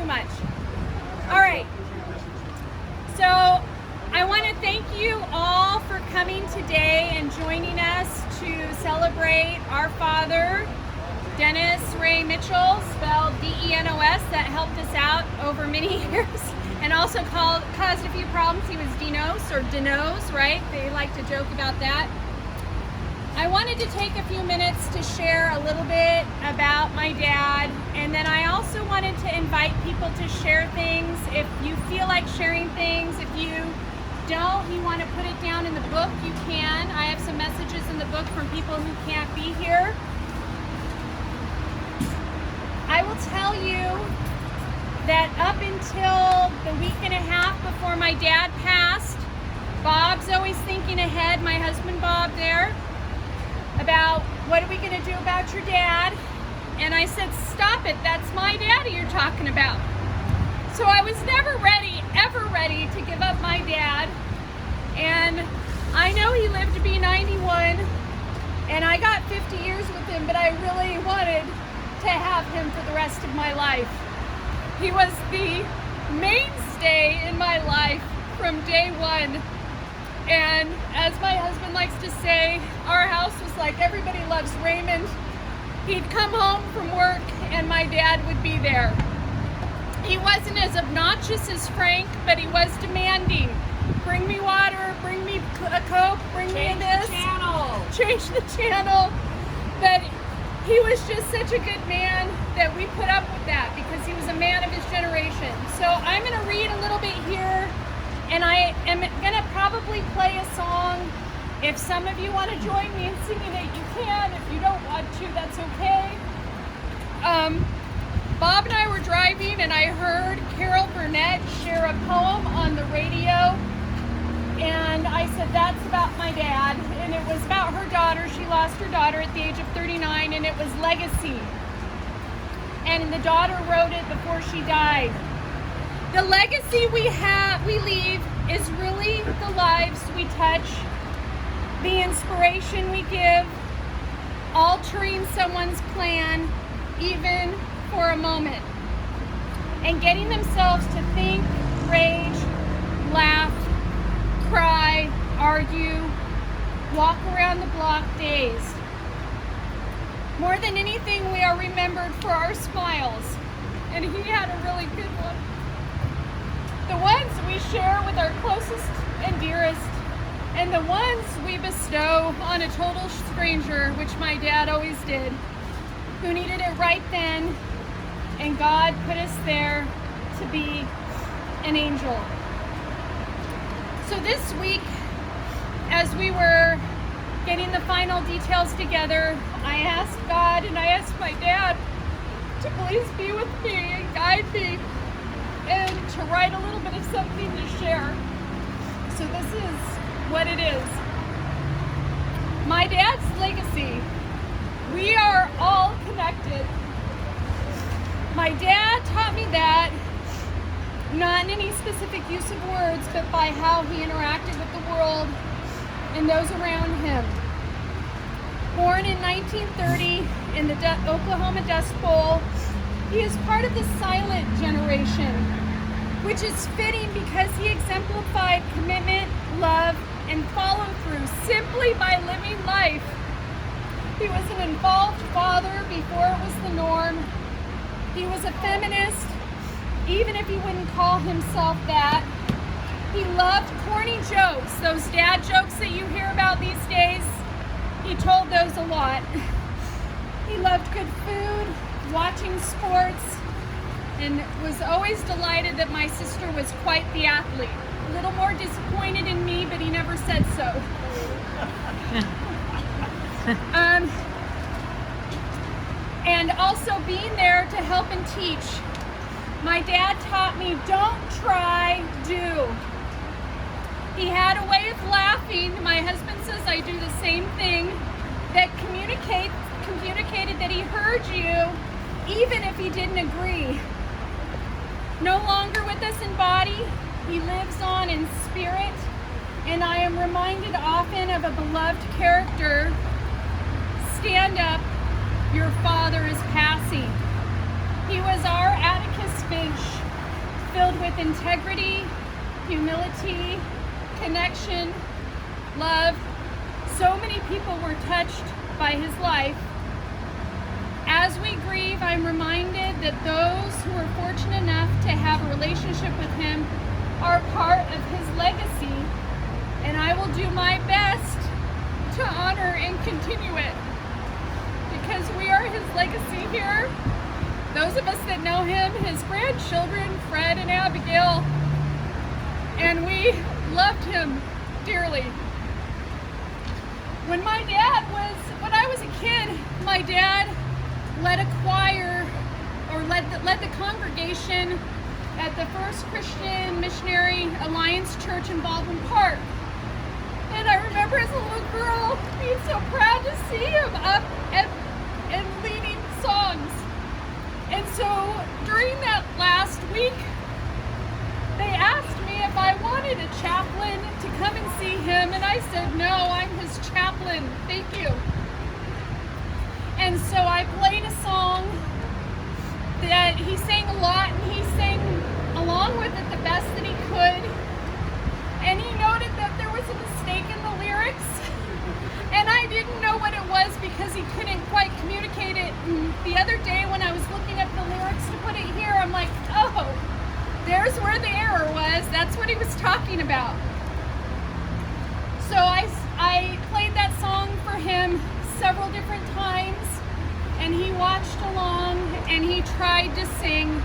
too much. All right. So I want to thank you all for coming today and joining us to celebrate our father, Denos Ray Mitchell, spelled D-E-N-O-S, that helped us out over many years and also caused a few problems. He was Denos or Denos, right? They like to joke about that. I wanted to take a few minutes to share a little bit about my dad, and then I also wanted to invite people to share things. If you feel like sharing things, if you don't, you want to put it down in the book, you can. I have some messages in the book from people who can't be here. I will tell you that up until the week and a half before my dad passed, Bob's always thinking ahead, my husband Bob there, about what are we going to do about your dad? And I said, stop it, that's my daddy you're talking about. So I was never ready, ever ready to give up my dad. And I know he lived to be 91, and I got 50 years with him, but I really wanted to have him for the rest of my life. He was the mainstay in my life from day one. And as my husband likes to say, our house was like everybody loves Raymond. He'd come home from work and my dad would be there. He wasn't as obnoxious as Frank, but he was demanding. Bring me water, bring me a Coke, bring me this. Change the channel. But he was just such a good man that we put up with that because he was a man of his generation. So I'm going to read a little bit here. And I am going to probably play a song. If some of you want to join me in singing it, you can. If you don't want to, that's okay. Bob and I were driving, and I heard Carol Burnett share a poem on the radio. And I said, that's about my dad. And it was about her daughter. She lost her daughter at the age of 39, and it was legacy. And the daughter wrote it before she died. The legacy we leave is really the lives we touch, the inspiration we give, altering someone's plan, even for a moment, and getting themselves to think, rage, laugh, cry, argue, walk around the block dazed. More than anything, we are remembered for our smiles, and he had a really good one. The ones we share with our closest and dearest, and the ones we bestow on a total stranger, which my dad always did, who needed it right then, and God put us there to be an angel. So this week, as we were getting the final details together, I asked God and I asked my dad to please be with me and guide me, and to write a little bit of something to share. So this is what it is. My dad's legacy. We are all connected. My dad taught me that, not in any specific use of words, but by how he interacted with the world and those around him. Born in 1930 in the Oklahoma Dust Bowl, he is part of the silent generation, which is fitting because he exemplified commitment, love, and follow-through simply by living life. He was an involved father before it was the norm. He was a feminist, even if he wouldn't call himself that. He loved corny jokes, those dad jokes that you hear about these days. He told those a lot. He loved good food, watching sports, and was always delighted that my sister was quite the athlete. A little more disappointed in me, but he never said so. And also being there to help and teach. My dad taught me, don't try, do. He had a way of laughing. My husband says I do the same thing, that communicated that he heard you, even if he didn't agree. No longer with us in body, he lives on in spirit, and I am reminded often of a beloved character. Stand up, your father is passing. He was our Atticus Finch. filled with integrity, humility, connection, love. So many people were touched by his life. As we grieve, I'm reminded that those who are fortunate enough to have a relationship with him are part of his legacy, and I will do my best to honor and continue it, because we are his legacy here. Those of us that know him, his grandchildren, Fred and Abigail, and we loved him dearly. When I was a kid, my dad led a choir, or led the congregation at the First Christian Missionary Alliance Church in Baldwin Park. And I remember as a little girl being so proud to see him up and leading songs. And so during that last week, they asked me if I wanted a chaplain to come and see him, and I said, no, I'm his chaplain, thank you. And so I played a song that he sang a lot, and he sang along with it the best that he could. And he noted that there was a mistake in the lyrics, and I didn't know what it was because he couldn't quite communicate it. And the other day when I was looking up the lyrics to put it here, I'm like, oh, there's where the error was. That's what he was talking about. So I played that song for him several different times, and he watched along and he tried to sing.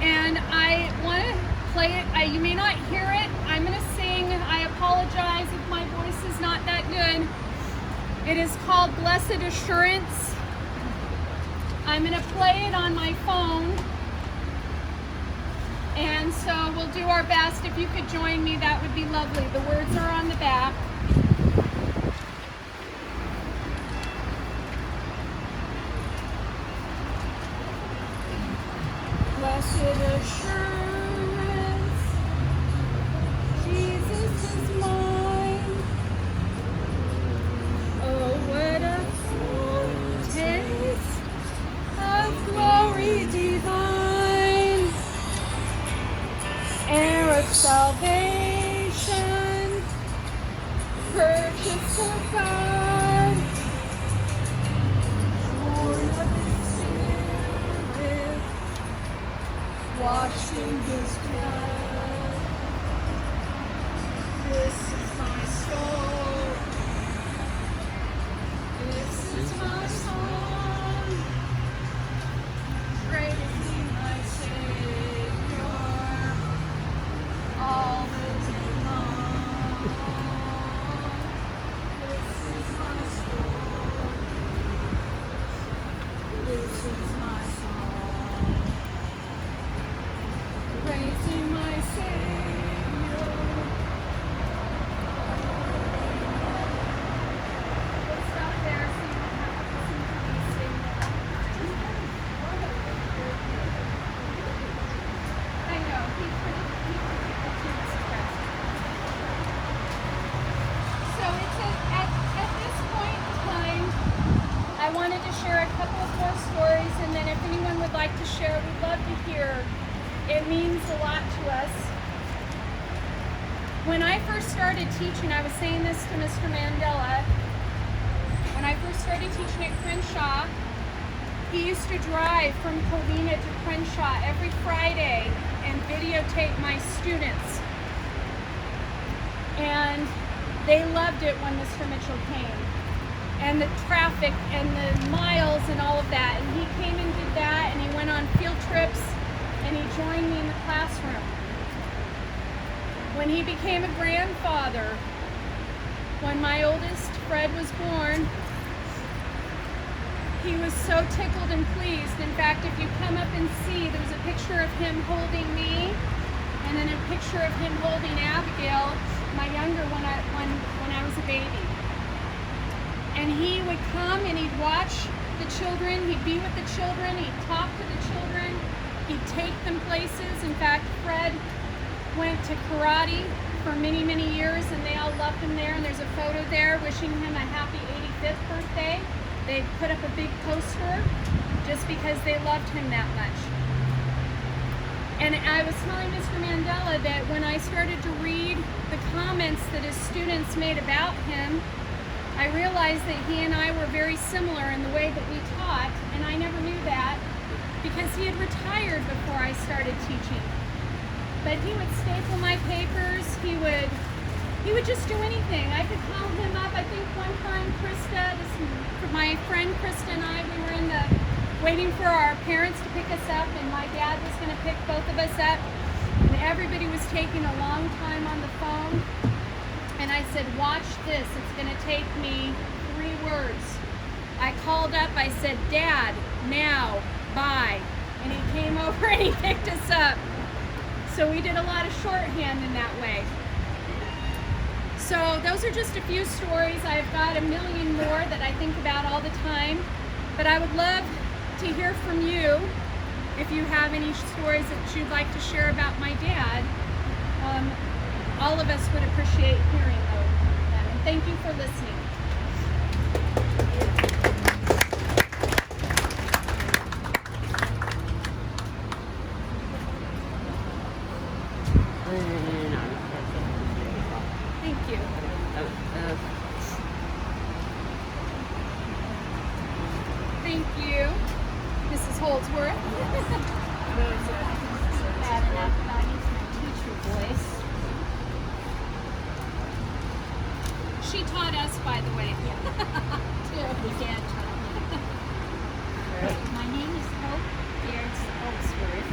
And I want to play it. You may not hear it. I'm going to sing. I apologize if my voice is not that good. It is called Blessed Assurance. I'm going to play it on my phone. And so we'll do our best. If you could join me, that would be lovely. The words are on the back. Blessed assurance, Jesus is mine. Oh, what a foretaste of glory divine, heir of salvation, purchase of God, born of His Spirit, washed in His blood. This is my soul. This is my song. Great is He, my Savior, all the day long. This is my soul. This is my song. Praising my Savior. We'll stop there so you don't have to listen to me sing. I know, he's pretty expressed. So it's at this point in time, I wanted to share a couple of more stories, and then if anyone would like to share, we'd love to hear. It means a lot to us. When I first started teaching, I was saying this to Mr. Mandela, when I first started teaching at Crenshaw, he used to drive from Covina to Crenshaw every Friday and videotape my students. And they loved it when Mr. Mitchell came. And the traffic and the miles and all of that. And he came and did that, and he went on field trips, and he joined me in the classroom. When he became a grandfather, when my oldest, Fred, was born, he was so tickled and pleased. In fact, if you come up and see, there's a picture of him holding me, and then a picture of him holding Abigail, my younger one, when I was a baby. And he would come and he'd watch the children, he'd be with the children, he'd talk to the children, he'd take them places. In fact, Fred went to karate for many, many years, and they all loved him there. And there's a photo there wishing him a happy 85th birthday. They put up a big poster just because they loved him that much. And I was telling Mr. Mandela that when I started to read the comments that his students made about him, I realized that he and I were very similar in the way that we taught, and I never knew that because he had retired before I started teaching. But he would staple my papers, he would just do anything. I could call him up. I think one time my friend Krista and I, we were waiting for our parents to pick us up, and my dad was going to pick both of us up, and everybody was taking a long time on the phone. And I said, watch this, it's going to take me 3 words. I called up, I said, Dad, now, bye. And he came over and he picked us up. So we did a lot of shorthand in that way. So those are just a few stories. I've got a million more that I think about all the time. But I would love to hear from you if you have any stories that you'd like to share about my dad. All of us would appreciate hearing them. And thank you for listening. Thank you. Thank you, Mrs. Holdsworth. Bad enough about using my teacher voice. She taught us, by the way. The dad taught me. My name is Hope Beards Holdsworth.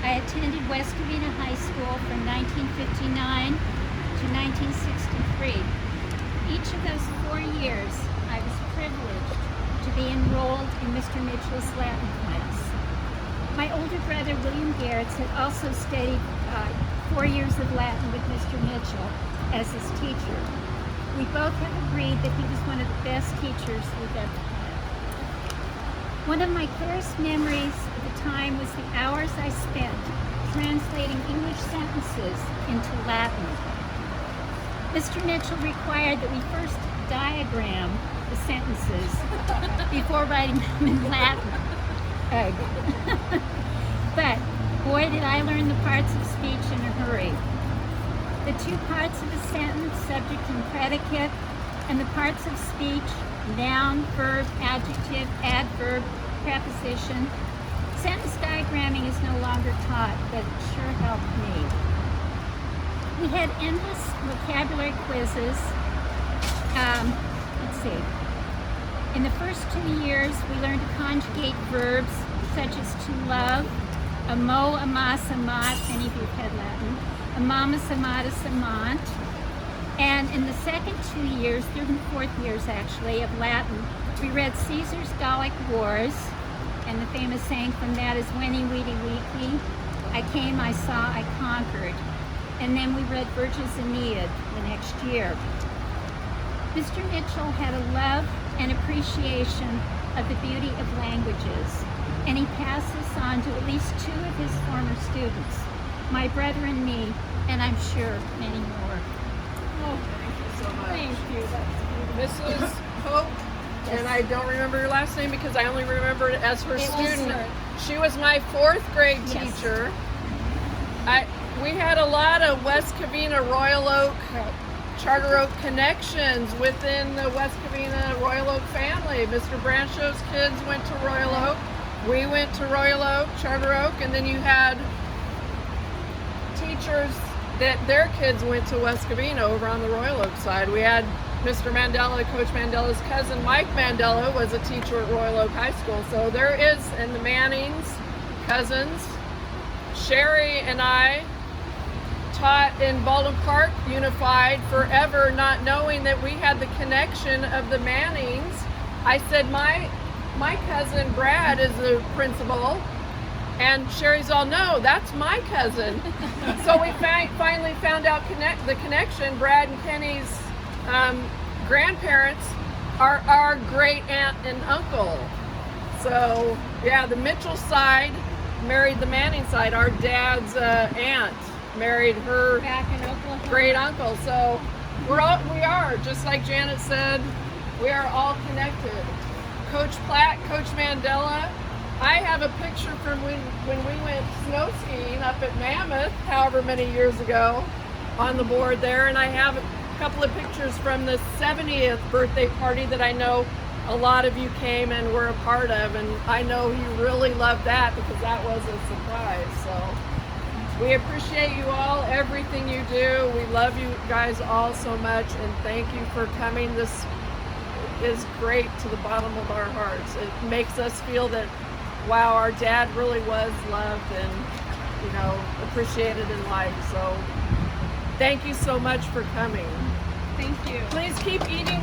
I attended West Covina High School from 1959 to 1963. Each of those 4 years, I was privileged to be enrolled in Mr. Mitchell's Latin class. My older brother, William Garretts, had also studied 4 years of Latin with Mr. Mitchell as his teacher. We both have agreed that he was one of the best teachers we've ever had. One of my clearest memories of the time was the hours I spent translating English sentences into Latin. Mr. Mitchell required that we first diagram the sentences before writing them in Latin. But boy, did I learn the parts of speech in a hurry. The 2 parts of a sentence, subject and predicate, and the parts of speech, noun, verb, adjective, adverb, preposition. Sentence diagramming is no longer taught, but it sure helped me. We had endless vocabulary quizzes. Let's see. In the first 2 years, we learned to conjugate verbs such as to love, amo, amas, amat, any of you have had Latin, amamus, amatus, amant. And in the second 2 years, 3rd and 4th years actually, of Latin, we read Caesar's Gallic Wars, and the famous saying from that is, Veni, Vidi, Vici, I came, I saw, I conquered. And then we read Virgil's Aeneid the next year. Mr. Mitchell had a love and appreciation of the beauty of languages, and he passed this on to at least 2 of his former students, my brother and me, and I'm sure many more. Oh, thank you so much. Thank you. That's beautiful. Mrs. Hope, and I don't remember your last name because I only remember it as her student. She was my 4th grade teacher. We had a lot of West Covina Royal Oak, Charter Oak connections within the West Covina Royal Oak family. Mr. Branchow's kids went to Royal Oak. We went to Royal Oak, Charter Oak, and then you had teachers that their kids went to West Covina over on the Royal Oak side. We had Mr. Mandela, Coach Mandela's cousin, Mike Mandela, was a teacher at Royal Oak High School. So there is, and the Mannings, cousins. Sherry and I taught in Baldwin Park Unified forever, not knowing that we had the connection of the Mannings. I said, my cousin Brad is the principal, and Sherry's all, no, that's my cousin. So we finally found out the connection. Brad and Kenny's grandparents are our great aunt and uncle. So yeah, the Mitchell side married the Manning side. Our dad's aunt married her Back in Oklahoma. great uncle. So we are, just like Janet said, we are all connected. Coach Platt, Coach Mandela. I have a picture from when we went snow skiing up up at Mammoth however many years ago on the board there, and I have a couple of pictures from the 70th birthday party that I know a lot of you came and were a part of, and I know you really loved that because that was a surprise. So we appreciate you all, everything you do. We love you guys all so much, and thank you for coming. This is great to the bottom of our hearts. It makes us feel that, wow, our dad really was loved and, you know, appreciated in life. So thank you so much for coming. Thank you. Please keep eating